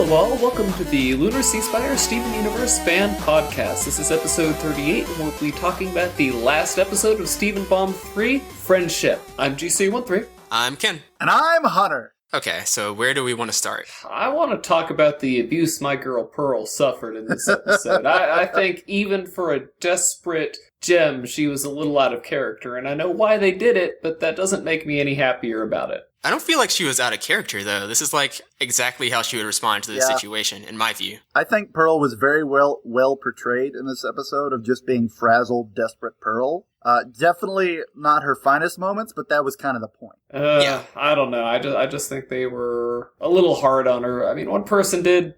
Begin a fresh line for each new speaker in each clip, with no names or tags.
Hello all, welcome to the Lunar Ceasefire Steven Universe fan podcast. This is episode 38, and we'll be talking about the last episode of Steven Bomb 3, Friendship. I'm GC13.
I'm Ken.
And I'm Hunter.
Okay, so where do we want to start?
I want to talk about the abuse my girl Pearl suffered in this episode. I think even for a desperate gem, she was a little out of character, and I know why they did it, but that doesn't make me any happier about it.
I don't feel like she was out of character, though. This is like exactly how she would respond to this situation, in my view.
I think Pearl was very well portrayed in this episode of just being frazzled, desperate Pearl. Definitely not her finest moments, but that was kind of the point.
I don't know. I just think they were a little hard on her. I mean, one person did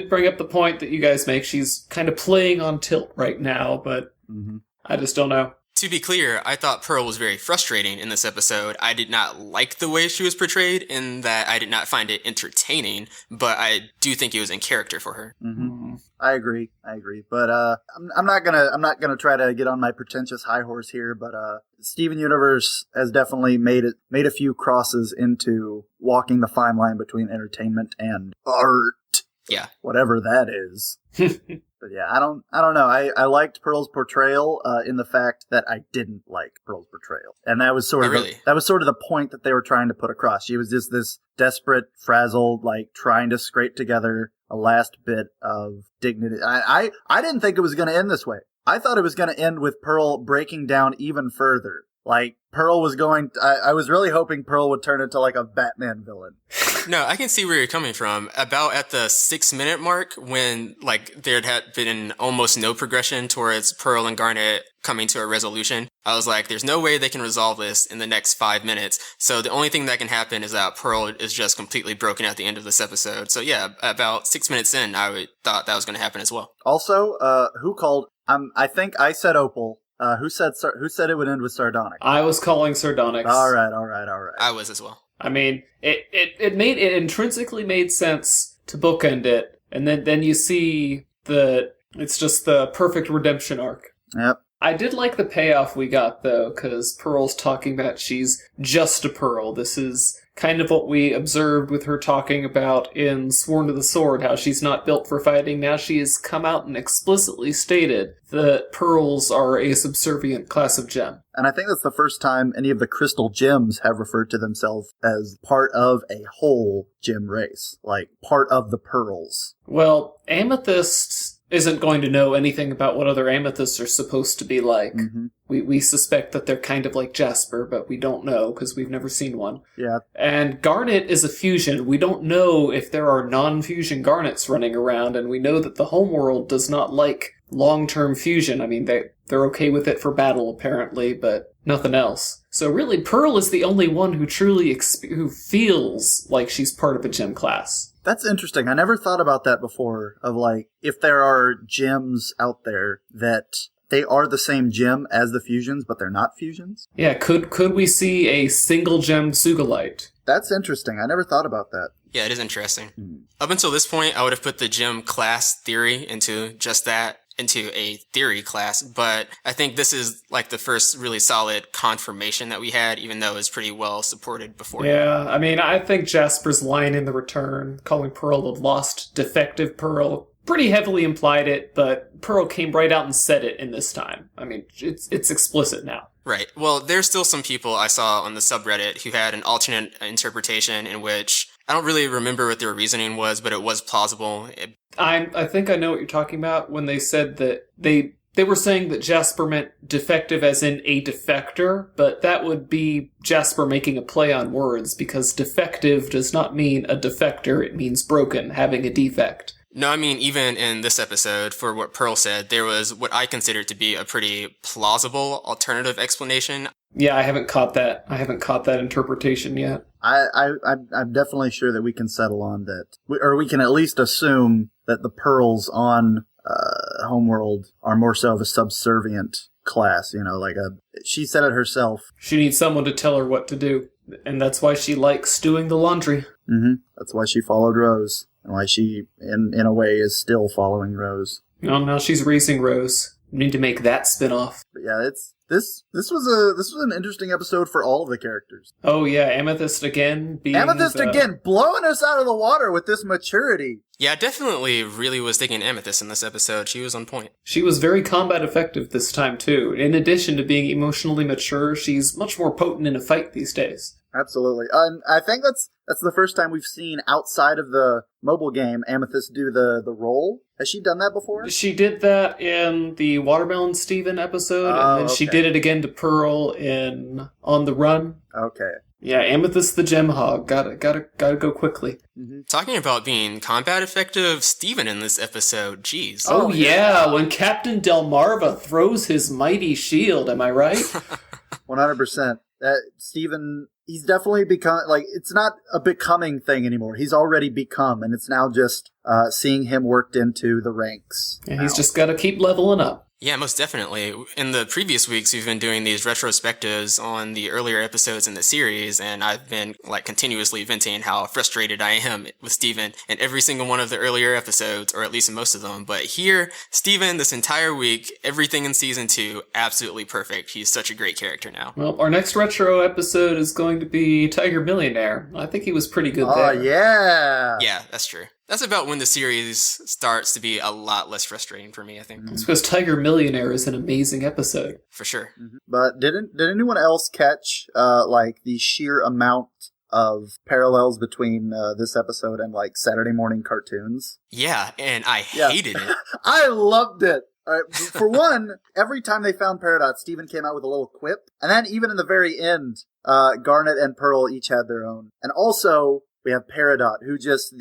bring up the point that you guys make. She's kind of playing on tilt right now, but I just don't know.
To be clear, I thought Pearl was very frustrating in this episode. I did not like the way she was portrayed, in that I did not find it entertaining, but I do think it was in character for her.
Mm-hmm. I agree. But I'm not gonna try to get on my pretentious high horse here. But Steven Universe has definitely made a few crosses into walking the fine line between entertainment and art.
Yeah,
whatever that is. But yeah, I don't know. I liked Pearl's portrayal in the fact that I didn't like Pearl's portrayal, and that was sort of the point that they were trying to put across. She was just this desperate, frazzled, like trying to scrape together a last bit of dignity. I didn't think it was going to end this way. I thought it was going to end with Pearl breaking down even further. Like, Pearl was going... I was really hoping Pearl would turn into, like, a Batman villain.
No, I can see where you're coming from. About at the 6-minute mark, when, like, there had been almost no progression towards Pearl and Garnet coming to a resolution, I was like, there's no way they can resolve this in the next 5 minutes. So the only thing that can happen is that Pearl is just completely broken at the end of this episode. So yeah, about 6 minutes in, I thought that was going to happen as well.
Also, who called... I think I said Opal... Who said it would end with Sardonyx?
I was calling Sardonyx.
All right.
I was as well.
I mean, it intrinsically made sense to bookend it, and then you see it's just the perfect redemption arc.
Yep.
I did like the payoff we got, though, because Pearl's talking about she's just a Pearl. This is kind of what we observed with her talking about in Sworn to the Sword, how she's not built for fighting. Now she has come out and explicitly stated that Pearls are a subservient class of gem.
And I think that's the first time any of the crystal gems have referred to themselves as part of a whole gem race, like part of the Pearls.
Well, Amethyst isn't going to know anything about what other amethysts are supposed to be like. Mm-hmm. We suspect that they're kind of like Jasper, but we don't know because we've never seen one.
Yeah.
And Garnet is a fusion. We don't know if there are non-fusion Garnets running around, and we know that the homeworld does not like long-term fusion. I mean, they're okay with it for battle, apparently, but nothing else. So really, Pearl is the only one who truly who feels like she's part of a gem class.
That's interesting. I never thought about that before, of like, if there are gems out there that they are the same gem as the fusions, but they're not fusions?
Yeah, could we see a single-gemmed Sugalite?
That's interesting. I never thought about that.
Yeah, it is interesting. Up until this point, I would have put the gem class theory into a theory class, but I think this is like the first really solid confirmation that we had, even though it was pretty well supported before.
Yeah, I mean, I think Jasper's line in The Return, calling Pearl the lost, defective Pearl, pretty heavily implied it, but Pearl came right out and said it in this time. I mean, it's explicit now.
Right. Well, there's still some people I saw on the subreddit who had an alternate interpretation in which I don't really remember what their reasoning was, but it was plausible.
I think I know what you're talking about when they said that they were saying that Jasper meant defective as in a defector, but that would be Jasper making a play on words, because defective does not mean a defector, it means broken, having a defect.
No, I mean, even in this episode, for what Pearl said, there was what I consider to be a pretty plausible alternative explanation.
Yeah, I haven't caught that interpretation yet.
I'm definitely sure that we can settle on that, or we can at least assume that the Pearls on Homeworld are more so of a subservient class, she said it herself.
She needs someone to tell her what to do, and that's why she likes doing the laundry.
Mm-hmm. That's why she followed Rose, and why she, in a way, is still following Rose.
Well, now she's raising Rose. We need to make that spin-off.
But yeah, this was an interesting episode for all of the characters.
Oh yeah, Amethyst again
blowing us out of the water with this maturity.
Yeah, I definitely really was digging Amethyst in this episode. She was on point.
She was very combat effective this time too. In addition to being emotionally mature, she's much more potent in a fight these days.
Absolutely. And I think that's the first time we've seen, outside of the mobile game, Amethyst do the role. Has she done that before?
She did that in the Watermelon Steven episode, and then she did it again to Pearl in On the Run.
Okay.
Yeah, Amethyst the Gem Hog. Gotta go quickly.
Mm-hmm.
Talking about being combat effective, Steven in this episode, jeez.
Oh yeah, when Captain Delmarva throws his mighty shield, am I right?
100%. Steven, he's definitely become, like, it's not a becoming thing anymore. He's already become, and it's now just seeing him worked into the ranks.
Yeah, he's just gotta keep leveling up.
Yeah, most definitely. In the previous weeks, we've been doing these retrospectives on the earlier episodes in the series, and I've been continuously venting how frustrated I am with Steven in every single one of the earlier episodes, or at least in most of them. But here, Steven, this entire week, everything in season 2, absolutely perfect. He's such a great character now.
Well, our next retro episode is going to be Tiger Millionaire. I think he was pretty good there.
Oh, yeah!
Yeah, that's true. That's about when the series starts to be a lot less frustrating for me, I think.
It's because Tiger Millionaire is an amazing episode.
For sure.
Mm-hmm. But did anyone else catch, the sheer amount of parallels between this episode and, Saturday morning cartoons?
Yeah, and I hated it.
I loved it. For one, every time they found Peridot, Steven came out with a little quip. And then even in the very end, Garnet and Pearl each had their own. And also, we have Peridot, who just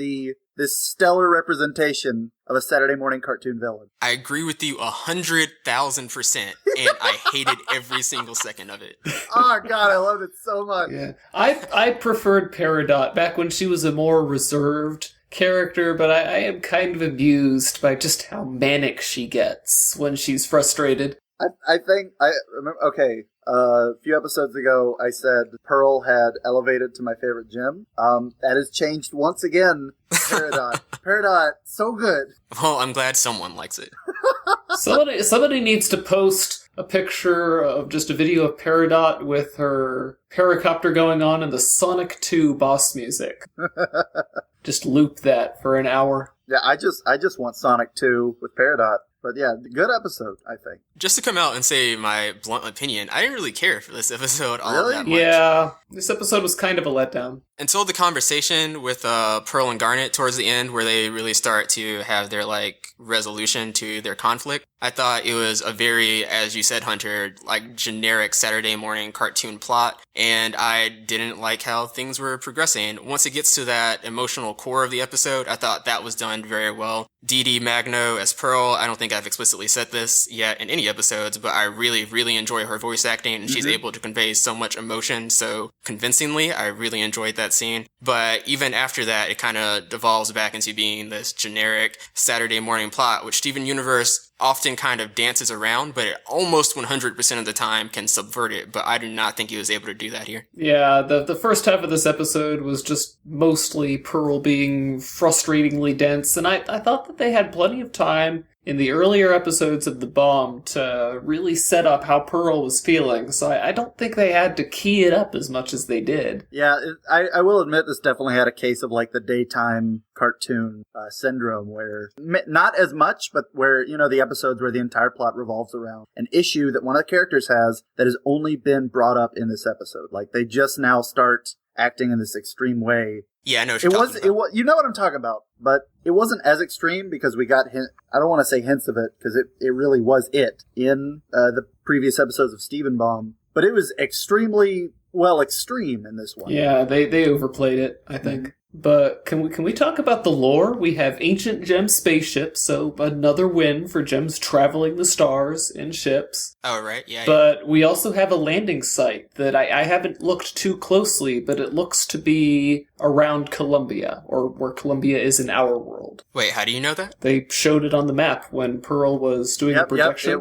this stellar representation of a Saturday morning cartoon villain.
I agree with you 100,000%, and I hated every single second of it.
Oh god, I loved it so much.
Yeah, I preferred Peridot back when she was a more reserved character, but I am kind of amused by just how manic she gets when she's frustrated.
I think I remember. Okay, a few episodes ago, I said Pearl had elevated to my favorite gym. That has changed once again. Peridot, Peridot, so good.
Well, I'm glad someone likes it.
Somebody needs to post a picture of just a video of Peridot with her paracopter going on and the Sonic 2 boss music. Just loop that for an hour.
Yeah, I just want Sonic 2 with Peridot. But yeah, good episode, I think.
Just to come out and say my blunt opinion, I didn't really care for this episode all that much.
Yeah, this episode was kind of a letdown.
Until the conversation with Pearl and Garnet towards the end, where they really start to have their resolution to their conflict, I thought it was a very, as you said, Hunter, generic Saturday morning cartoon plot, and I didn't like how things were progressing. Once it gets to that emotional core of the episode, I thought that was done very well. Dee Dee Magno as Pearl, I don't think I've explicitly said this yet in any episodes, but I really, really enjoy her voice acting, and she's able to convey so much emotion so convincingly. I really enjoyed that scene. But even after that, it kind of devolves back into being this generic Saturday morning plot, which Steven Universe often kind of dances around, but it almost 100% of the time can subvert it. But I do not think he was able to do that here.
Yeah, the first half of this episode was just mostly Pearl being frustratingly dense, and I thought that they had plenty of time in the earlier episodes of The Bomb to really set up how Pearl was feeling, so I don't think they had to key it up as much as they did.
Yeah, I will admit this definitely had a case of the daytime cartoon syndrome, where not as much, but where, the episodes where the entire plot revolves around an issue that one of the characters has that has only been brought up in this episode. They just now start acting in this extreme way.
Yeah, I know what you're talking about.
It was, you know what I'm talking about, but it wasn't as extreme because we got I don't want to say hints of it, because it really was it in the previous episodes of Steven Bomb, but it was extremely, extreme in this one.
Yeah, they overplayed it, I think. Mm-hmm. But can we talk about the lore? We have ancient gem spaceships, so another win for gems traveling the stars in ships.
Oh, right, yeah.
But we also have a landing site that I haven't looked too closely, but it looks to be around Columbia, or where Columbia is in our world.
Wait, how do you know that?
They showed it on the map when Pearl was doing a projection.
Yep,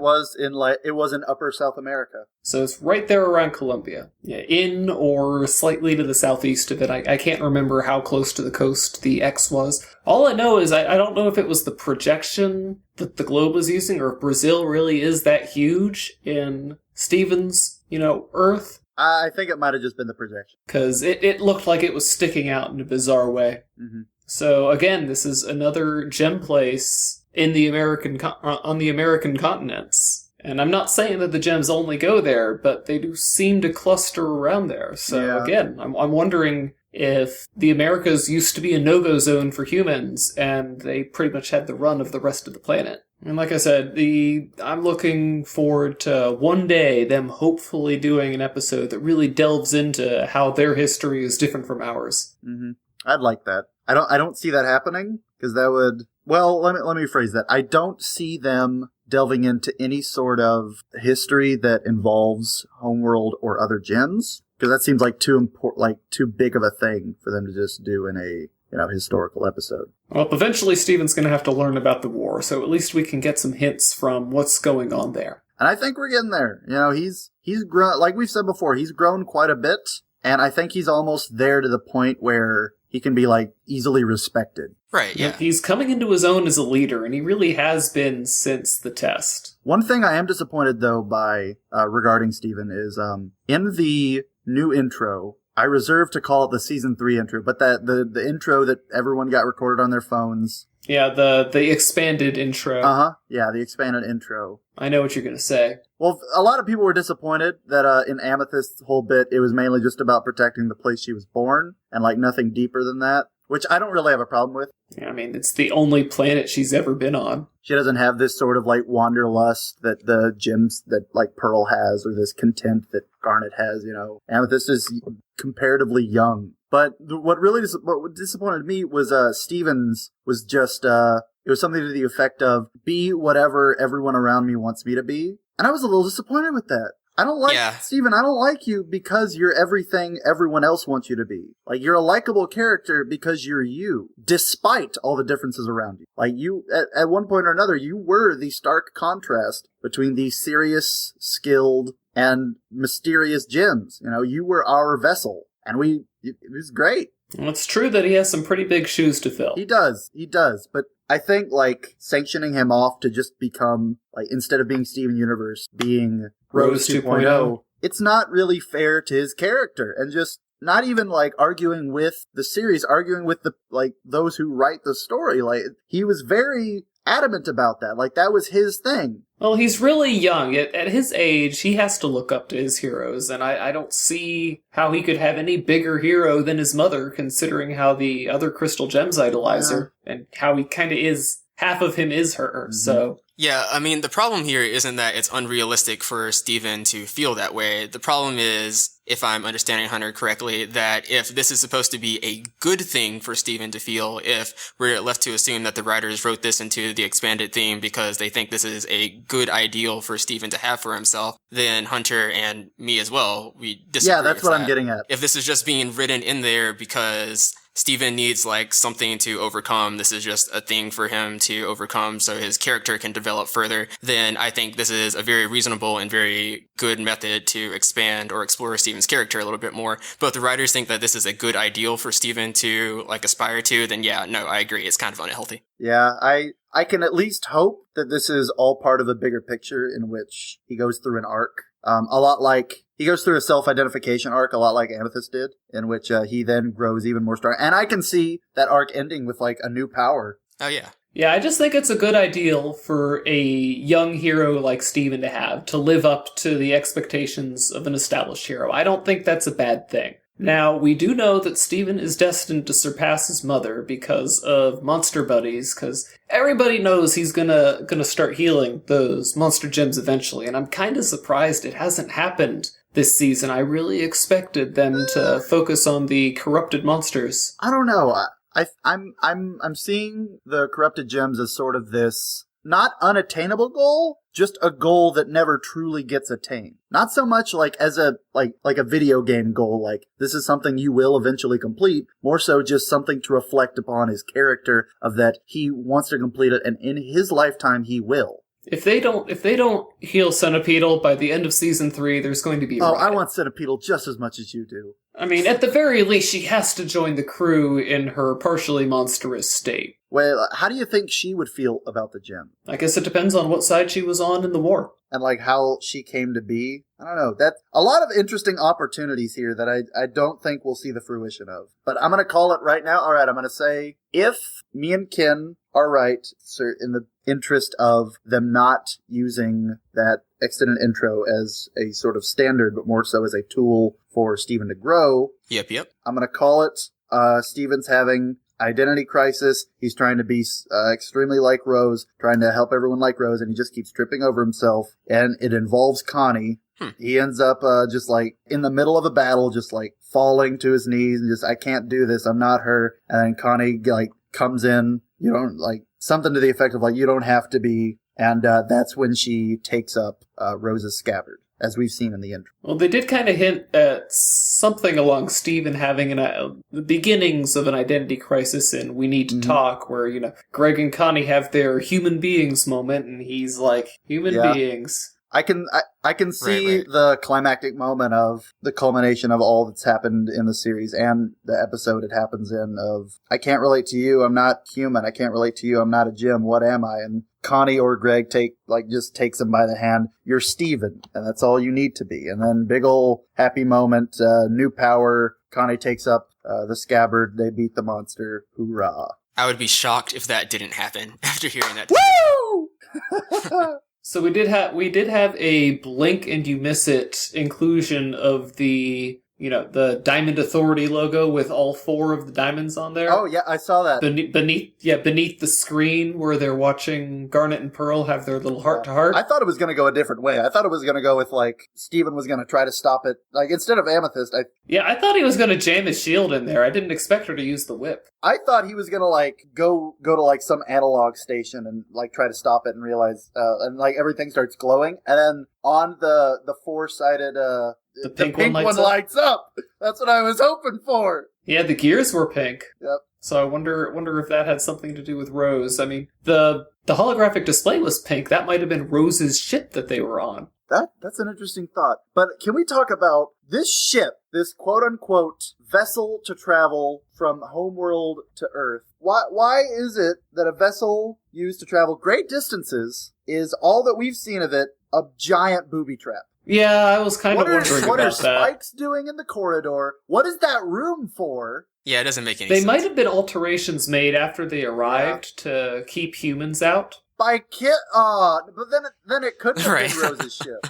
it was in Upper South America.
So it's right there around Columbia. Yeah, in or slightly to the southeast of it. I can't remember how close to the coast the X was. All I know is I don't know if it was the projection that the globe was using, or if Brazil really is that huge in Steven's, Earth.
I think it might have just been the projection.
Because it looked like it was sticking out in a bizarre way.
Mm-hmm.
So again, this is another gem place in the on the American continents. And I'm not saying that the gems only go there, but they do seem to cluster around there. So again, I'm wondering if the Americas used to be a no-go zone for humans, and they pretty much had the run of the rest of the planet. And like I said, I'm looking forward to one day them hopefully doing an episode that really delves into how their history is different from ours.
Mm-hmm. I'd like that. I don't see that happening, because that would... Well, let me rephrase that. I don't see them delving into any sort of history that involves Homeworld or other gems, because that seems like too big of a thing for them to just do in a historical episode.
Well, eventually Steven's going to have to learn about the war, so at least we can get some hints from what's going on there.
And I think we're getting there. He's grown, like we've said before, he's grown quite a bit, and I think he's almost there to the point where he can be, easily respected.
Right, yeah.
He's coming into his own as a leader, and he really has been since the test.
One thing I am disappointed, though, by regarding Steven is, in the new intro, I reserve to call it the season 3 intro, but that the intro that everyone got recorded on their phones.
Yeah, the expanded intro.
Yeah, the expanded intro.
I know what you're going to say.
Well, a lot of people were disappointed that in Amethyst's whole bit, it was mainly just about protecting the place she was born, and nothing deeper than that, which I don't really have a problem with.
Yeah, I mean, it's the only planet she's ever been on.
She doesn't have this sort of wanderlust that the gems that Pearl has, or this content that Garnet has, Amethyst is comparatively young. But what disappointed me was Steven's was just, it was something to the effect of, be whatever everyone around me wants me to be. And I was a little disappointed with that. I don't like, Steven, I don't like you because you're everything everyone else wants you to be. You're a likable character because you're you, despite all the differences around you. You, at one point or another, you were the stark contrast between the serious, skilled, and mysterious gems. You were our vessel, and it was great.
Well, it's true that he has some pretty big shoes to fill.
He does, but I think, sanctioning him off to just become, instead of being Steven Universe, being Rose 2.0, it's not really fair to his character, and just not even, arguing with the series, arguing with the, those who write the story. He was very adamant about that. That was his thing.
Well, he's really young. At his age, he has to look up to his heroes, and I don't see how he could have any bigger hero than his mother, considering how the other Crystal Gems idolize her, and how he kind of is, half of him is her, so...
Yeah, I mean, the problem here isn't that it's unrealistic for Steven to feel that way. The problem is, if I'm understanding Hunter correctly, that if this is supposed to be a good thing for Steven to feel, if we're left to assume that the writers wrote this into the expanded theme because they think this is a good ideal for Steven to have for himself, then Hunter and me as well, we disagree.
Yeah, that's what I'm getting at.
If this is just being written in there because Steven needs something to overcome, this is just a thing for him to overcome so his character can develop further, then I think this is a very reasonable and very good method to expand or explore Steven's character a little bit more. But if the writers think that this is a good ideal for Steven to aspire to, then yeah, no, I agree. It's kind of unhealthy.
Yeah, I can at least hope that this is all part of a bigger picture in which he goes through an arc. A lot he goes through a self-identification arc, a lot like Amethyst did, in which he then grows even more strong. And I can see that arc ending with a new power.
Oh, yeah.
Yeah, I just think it's a good ideal for a young hero like Steven to have, to live up to the expectations of an established hero. I don't think that's a bad thing. Now, we do know that Steven is destined to surpass his mother because of monster buddies, because everybody knows he's gonna start healing those monster gems eventually, and I'm kind of surprised it hasn't happened this season. I really expected them to focus on the corrupted monsters.
I don't know. I'm seeing the corrupted gems as sort of this not unattainable goal, just a goal that never truly gets attained. Not so much like as a like a video game goal, like this is something you will eventually complete, more so just something to reflect upon his character of that he wants to complete it, and in his lifetime he will.
If they don't heal Centipedal by the end of season 3, there's going to be a riot.
I want Centipedal just as much as you do.
I mean, at the very least, she has to join the crew in her partially monstrous state.
Well, how do you think she would feel about the gem?
I guess it depends on what side she was on in the war.
And like how she came to be. I don't know. That's a lot of interesting opportunities here that I don't think we'll see the fruition of. But I'm going to call it right now. All right, I'm going to say if me and Ken are right, in the interest of them not using that extended intro as a sort of standard, but more so as a tool for Steven to grow.
Yep.
I'm going to call it Steven's having identity crisis. He's trying to be extremely like Rose, trying to help everyone like Rose, and he just keeps tripping over himself. And it involves Connie. He ends up just like in the middle of a battle, just like falling to his knees and just, I can't do this. I'm not her. And then Connie like comes in, you don't like something to the effect of like, you don't have to be. And that's when she takes up Rose's scabbard, as we've seen in the intro.
Well, they did kind of hint at something along Steven having the beginnings of an identity crisis in We Need to Talk, where, you know, Greg and Connie have their human beings moment, and he's like, human beings.
I can see
Right.
the climactic moment of the culmination of all that's happened in the series and the episode it happens in of, I can't relate to you, I'm not human, I can't relate to you, I'm not a Jim, what am I? And Connie or Greg just takes him by the hand, you're Steven, and that's all you need to be. And then big ol' happy moment, new power, Connie takes up the scabbard, they beat the monster, hoorah.
I would be shocked if that didn't happen after hearing that.
Woo!
So we did have a blink and you miss it inclusion of the, you know, the Diamond Authority logo with all 4 of the diamonds on there.
Oh yeah, I saw that.
Beneath the screen where they're watching Garnet and Pearl have their little heart to heart.
I thought it was going to go a different way. I thought it was going to go with like Steven was going to try to stop it. Like instead of Amethyst,
I thought he was going to jam his shield in there. I didn't expect her to use the whip.
I thought he was going to like go to like some analog station and like try to stop it and realize and like everything starts glowing, and then on the 4-sided
The pink one
lights up. That's what I was hoping for.
Yeah, the gears were pink.
Yep.
So I wonder if that had something to do with Rose. I mean, the holographic display was pink. That might have been Rose's ship that they were on.
That's an interesting thought. But can we talk about this ship, this quote-unquote vessel to travel from homeworld to Earth? Why is it that a vessel used to travel great distances is all that we've seen of it a giant booby trap?
Yeah, I was kind of wondering
what
about that.
What are Spikes doing in the corridor? What is that room for?
Yeah, it doesn't make any sense.
They might have been alterations made after they arrived to keep humans out.
But then it couldn't have been Rose's ship.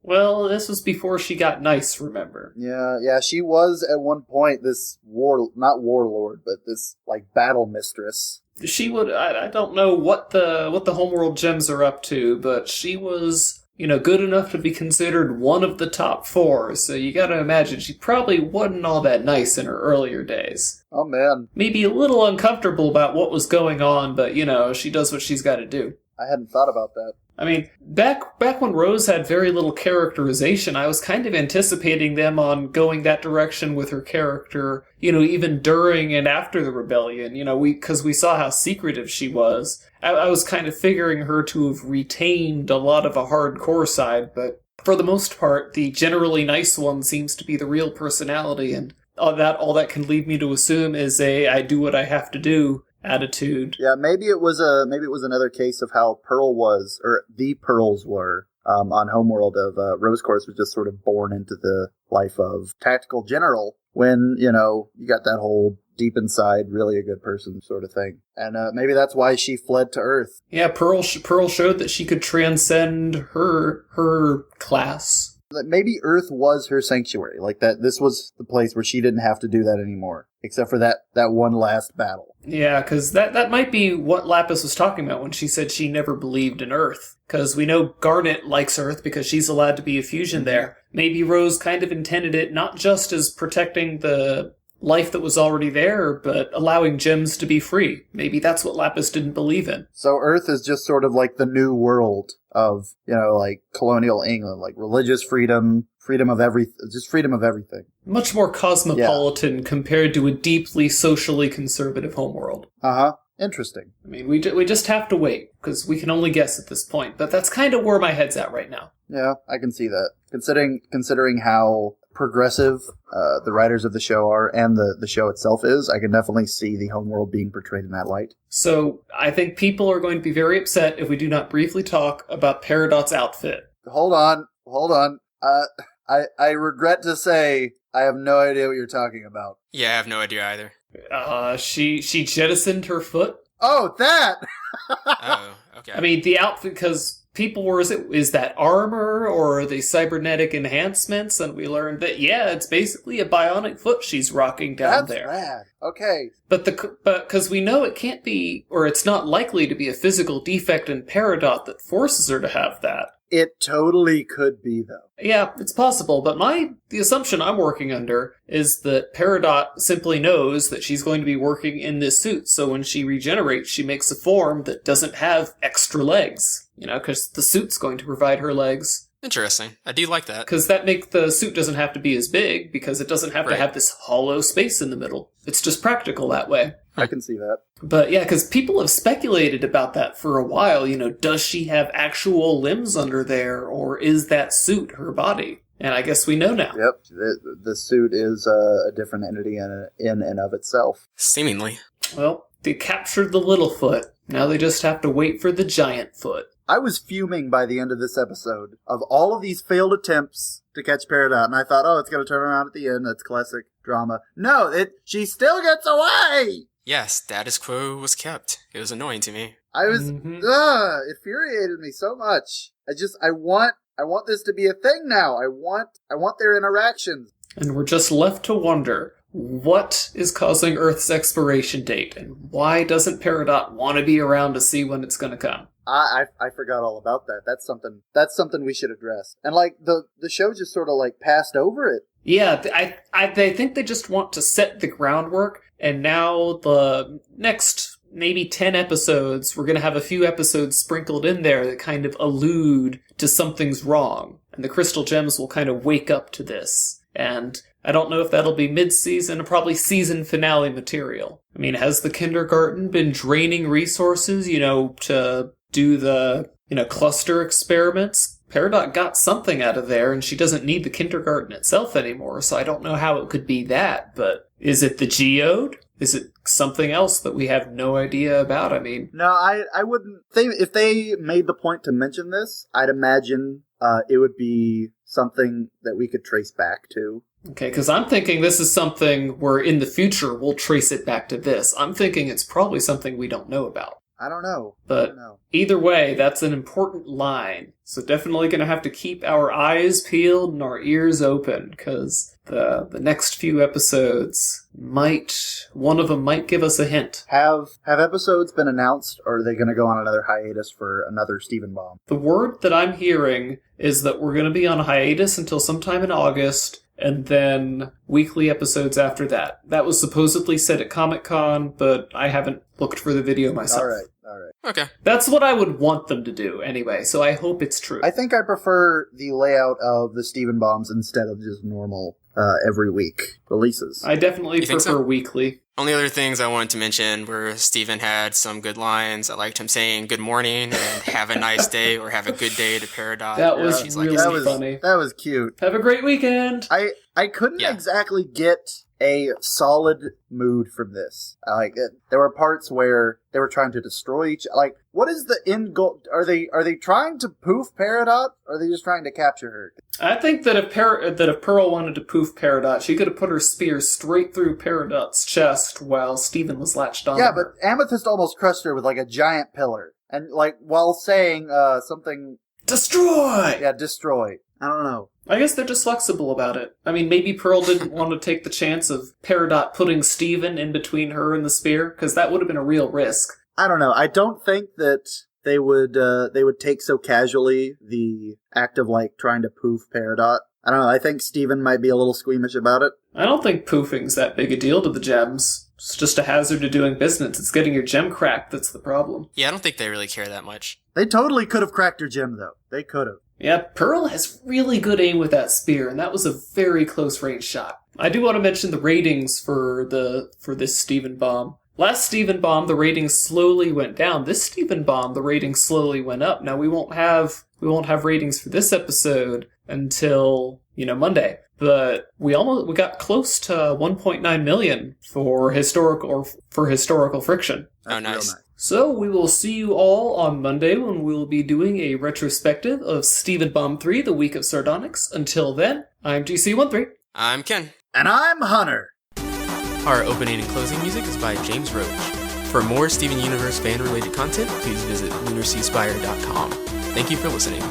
Well, this was before she got nice, remember?
Yeah, she was at one point this not warlord, but this like battle mistress.
She would. I don't know what the homeworld gems are up to, but she was, you know, good enough to be considered one of the top 4. So you got to imagine she probably wasn't all that nice in her earlier days.
Oh man,
Maybe a little uncomfortable about what was going on, but you know, she does what she's got to do.
I hadn't thought about that.
I mean, back when Rose had very little characterization, I was kind of anticipating them on going that direction with her character, you know, even during and after the rebellion, you know, because we saw how secretive she was. I was kind of figuring her to have retained a lot of a hardcore side, but for the most part, the generally nice one seems to be the real personality, and all that can lead me to assume is I do what I have to do attitude.
Yeah, maybe it was another case of how Pearl was, or the Pearls were, on Homeworld of Rose Quartz was just sort of born into the life of Tactical General when, you know, you got that whole deep inside, really a good person sort of thing. And maybe that's why she fled to Earth.
Yeah, Pearl showed that she could transcend her class.
Maybe Earth was her sanctuary, like that this was the place where she didn't have to do that anymore, except for that one last battle.
Yeah, because that might be what Lapis was talking about when she said she never believed in Earth. Because we know Garnet likes Earth because she's allowed to be a fusion there. Maybe Rose kind of intended it not just as protecting the life that was already there, but allowing gems to be free. Maybe that's what Lapis didn't believe in.
So Earth is just sort of like the new world of, like colonial England, like religious freedom, freedom of everything.
Much more cosmopolitan compared to a deeply socially conservative homeworld.
Uh-huh. Interesting.
I mean, we just have to wait, because we can only guess at this point, but that's kind of where my head's at right now.
Yeah, I can see that. Considering how progressive the writers of the show are and the show itself is, I can definitely see the homeworld being portrayed in that light.
So, I think people are going to be very upset if we do not briefly talk about Peridot's outfit.
Hold on. I regret to say I have no idea what you're talking about.
Yeah, I have no idea either.
She jettisoned her foot.
Oh, that!
Oh, okay.
I mean, the outfit, because people were, is that armor or are they cybernetic enhancements? And we learned that, yeah, it's basically a bionic foot she's rocking down there.
That's rad. Okay.
But because we know it can't be, or it's not likely to be a physical defect in Peridot that forces her to have that.
It totally could be, though.
Yeah, it's possible, but the assumption I'm working under is that Peridot simply knows that she's going to be working in this suit, so when she regenerates, she makes a form that doesn't have extra legs, because the suit's going to provide her legs.
Interesting. I do like that.
Because the suit doesn't have to be as big, because it doesn't have to have this hollow space in the middle. It's just practical that way.
I can see that.
But yeah, because people have speculated about that for a while. Does she have actual limbs under there, or is that suit her body? And I guess we know now.
Yep, the suit is a different entity in and of itself.
Seemingly.
Well, they captured the little foot. Now they just have to wait for the giant foot.
I was fuming by the end of this episode of all of these failed attempts to catch Peridot, and I thought, it's going to turn around at the end. That's classic drama. No, she still gets away!
Yes, status quo was kept. It was annoying to me.
I was, it infuriated me so much. I want this to be a thing now. I want their interactions.
And we're just left to wonder, what is causing Earth's expiration date, and why doesn't Peridot want to be around to see when it's going to come?
I forgot all about that. That's something we should address. And the show just sort of passed over it.
Yeah, I think they just want to set the groundwork, and now the next maybe 10 episodes, we're going to have a few episodes sprinkled in there that kind of allude to something's wrong, and the Crystal Gems will kind of wake up to this. And I don't know if that'll be mid-season or probably season finale material. I mean, has the kindergarten been draining resources, to do the, cluster experiments? Peridot got something out of there, and she doesn't need the kindergarten itself anymore, so I don't know how it could be that, but is it the geode? Is it something else that we have no idea about? I mean...
No, I wouldn't... If they made the point to mention this, I'd imagine it would be something that we could trace back to.
Okay, because I'm thinking this is something where in the future we'll trace it back to this. I'm thinking it's probably something we don't know about.
I don't know.
But either way, that's an important line. So definitely going to have to keep our eyes peeled and our ears open, because the next few episodes one of them might give us a hint.
Have episodes been announced, or are they going to go on another hiatus for another Stephen Bomb?
The word that I'm hearing is that we're going to be on a hiatus until sometime in August, and then weekly episodes after that. That was supposedly said at Comic-Con, but I haven't looked for the video myself.
All right.
Okay.
That's what I would want them to do anyway, so I hope it's true.
I think I prefer the layout of the Stephen Bombs instead of just normal every week releases.
I definitely prefer weekly.
Only other things I wanted to mention were Stephen had some good lines. I liked him saying good morning and have a nice day or have a good day to Peridot.
That was really funny.
That was cute.
Have a great weekend.
I couldn't exactly get a solid mood from this. There were parts where they were trying to destroy each. What is the end goal? Are they trying to poof Peridot, or are they just trying to capture her?
I think that if Pearl wanted to poof Peridot, she could have put her spear straight through Peridot's chest while Stephen was latched on.
Yeah, but Amethyst almost crushed her with a giant pillar, and while saying something.
Destroy.
Yeah, destroy. I don't know.
I guess they're just flexible about it. I mean, maybe Pearl didn't want to take the chance of Peridot putting Stephen in between her and the spear, because that would have been a real risk.
I don't know. I don't think that they would take so casually the act of trying to poof Peridot. I don't know. I think Steven might be a little squeamish about it.
I don't think poofing's that big a deal to the gems. It's just a hazard to doing business. It's getting your gem cracked that's the problem.
Yeah, I don't think they really care that much.
They totally could have cracked her gem, though. They could have.
Yeah, Pearl has really good aim with that spear, and that was a very close range shot. I do want to mention the ratings for this Steven bomb. Last Steven bomb, the ratings slowly went down. This Steven bomb, the ratings slowly went up. Now we won't have ratings for this episode until, Monday. But we got close to 1.9 million for historical friction.
Oh, nice.
So we will see you all on Monday when we'll be doing a retrospective of Steven Bomb 3, The Week of Sardonyx. Until then, I'm GC13.
I'm Ken.
And I'm Hunter.
Our opening and closing music is by James Roach. For more Steven Universe fan-related content, please visit lunarseaspire.com. Thank you for listening.